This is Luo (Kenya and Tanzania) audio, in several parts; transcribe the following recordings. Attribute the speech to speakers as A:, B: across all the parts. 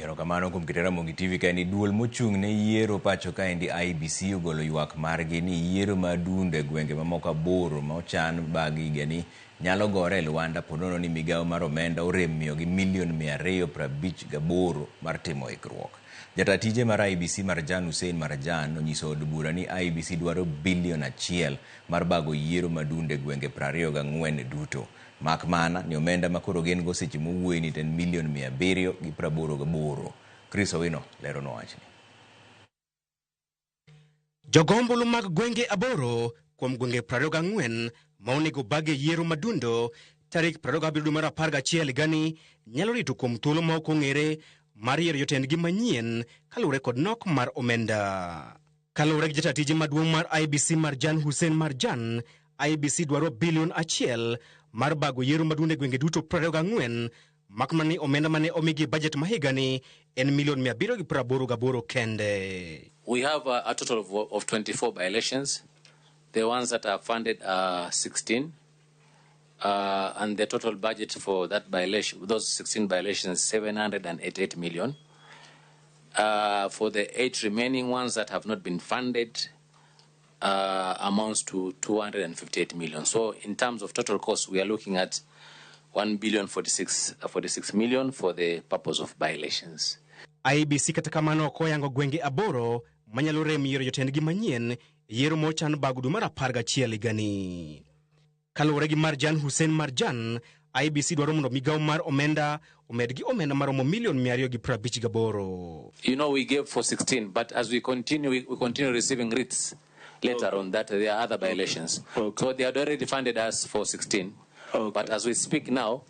A: Erokamano kuom kete Ramogi TV kaendi duol mochung' ne yiero pacho kaendi IEBC ogolo ywak margi ni yiero ma adundo e gwenge mamoko 8 ma ochan bagi higani nyalo gore e Luanda ponono ni migawo mar omenda orem miyogi $258 million mar timo ikruok. Jata tije mar IEBC Marjan Hussein Marjan onyiso od bura ni IEBC dwaro $1 billion mar bago yiero ma adundo e gwenge 24 duto. Mak mana ni omenda makoro gen go seche mowuoyi ni $788. Chris Owino lero no wachni.
B: Jogombulu mag gwenge 8 kuom gwenge 24 ma onego bage yiero madundo tarik 27 higani nyalo rito kuom thuolo ma ok ong'ere mar yiero jotendgi manyien kaluwore kod nok mar omenda. Kaluwore gi jata tije maduong' mar IEBC Marjan Hussein Marjan, IEBC dwaro $1 billion mar bago yiero madundo e gwenge duto 24, makmana ni omenda mane omigi bajet mahigani en $788 kende.
C: We have a total of 24 by-elections. The ones that are funded are 16. And the total budget for that by-election, those 16 by-elections, $788 million. For the 8 remaining ones that have not been funded, amounts to $258 million. So in terms of total cost, we are looking at $1,046 million for the purpose of by-elections.
B: IEBC kata kamano okoyango gwenge 8 manyalo rem yiero jotendgi manyien yiero mochan bago dwe mar 11 higani. Kaluwore gi Marjan Hussein Marjan, IEBC dwaro mondo migawo mar omenda omedgi omenda maromo $258.
C: You know, we gave for 16, but as we continue receiving writs later on that there are other by-elections. So they had already funded us for 16. But as we speak now,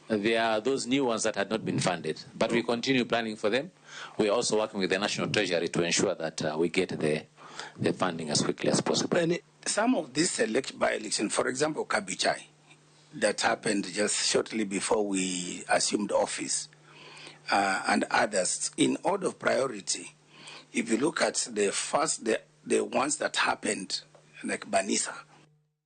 C: there are those new ones that had not been funded. But we continue planning for them. We are also working with the National Treasury to ensure that we get the funding as quickly as possible.
D: And some of these by-elections, for example, Kabichai, that happened just shortly before we assumed office, and others, in order of priority, if you look at the first, the ones that happened, like Banisa.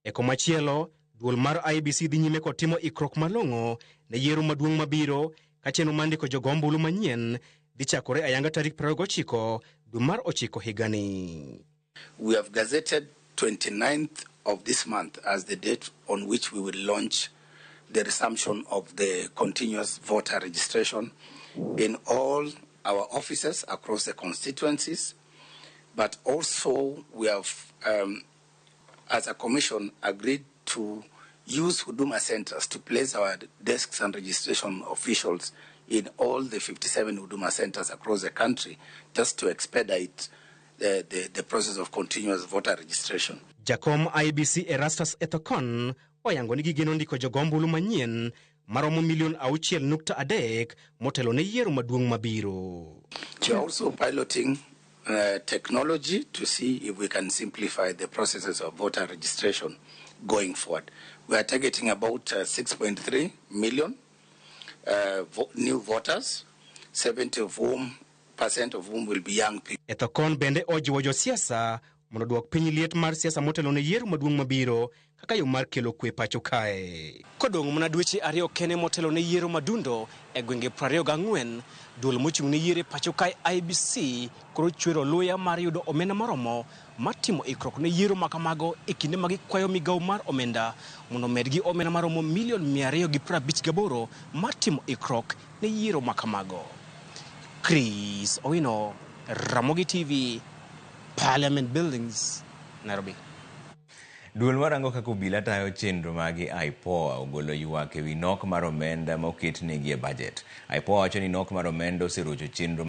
B: Eko machielo, duol mar IEBC dhi nyime kod timo ikrok malong'o ne yiero maduong' mabiro ka chenro mandiko jogombulu manyien dhi chakore ayanga tarik 29 dwe mar 9 higani.
D: We have gazetted 29th of this month as the date on which we will launch the resumption of the continuous voter registration in all our offices across the constituencies. But also we have, as a commission, agreed to use Huduma centers to place our desks and registration officials in all the 57 Huduma centers across the country, just to expedite the process of continuous voter registration.
B: Jakom IEBC Erastus Ethokon oyango ni gigeno ndiko jogombulu manyien maromo $6.3 motelo ne yiero maduong' mabiro.
D: We are also piloting technology to see if we can simplify the processes of voter registration going forward. We are targeting about 6.3 million new voters, 70% of whom will be young people.
B: Ethokon bende ojiwo josiasa mondo duok piny liet mar siasa motelo ne yiero maduong' mabiro kaka yo mar kelo kwe pacho kae. Kodong' mana dweche 2 kene motelo ne yiero madundo e gwenge 24, duol mochung' ne yiero pacho kae IEBC koro chwero luya mar yudo omenda maromo matimo ikrok ne yiero makamago e kinde ma gikwayo migawo mar omenda mondo medgi omenda maromo $258 matimo ikrok ne yiero makamago. Chris Owino, Ramogi TV, Parliament Buildings, Nairobi.
A: Duol marango kaka obila tayo chenro magi IPOA ogolo ywak ewi nok mar omenda ma oket negi e bajet. IPOA wacho ni nok mar omenda oserocho chenro